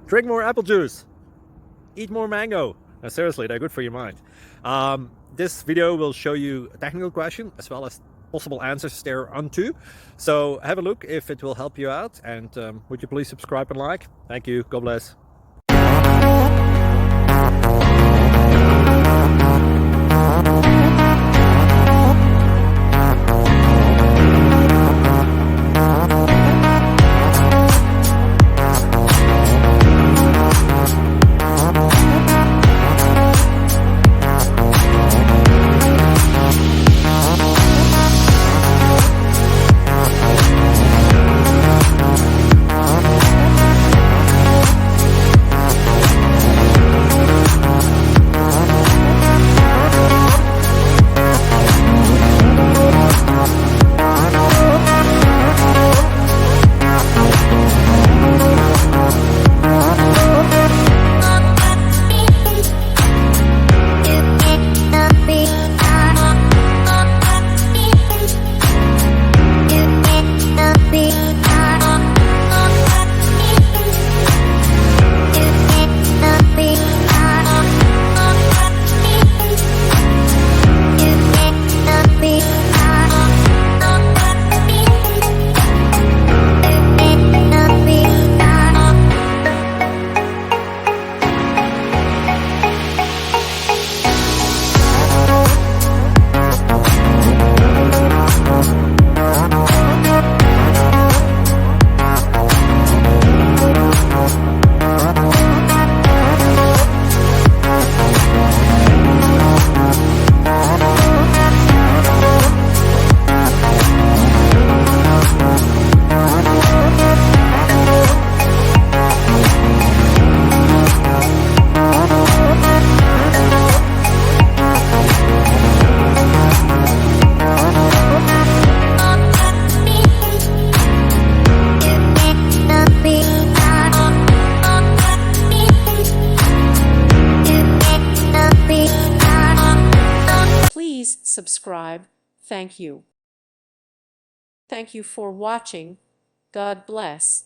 Drink more apple juice. Eat more mango. Seriously, they're good for your mind. This video will show you a technical question as well as possible answers thereunto. So have a look if it will help you out, and would you please subscribe and like? Thank you. God bless. Please subscribe. Thank you. Thank you for watching. God bless.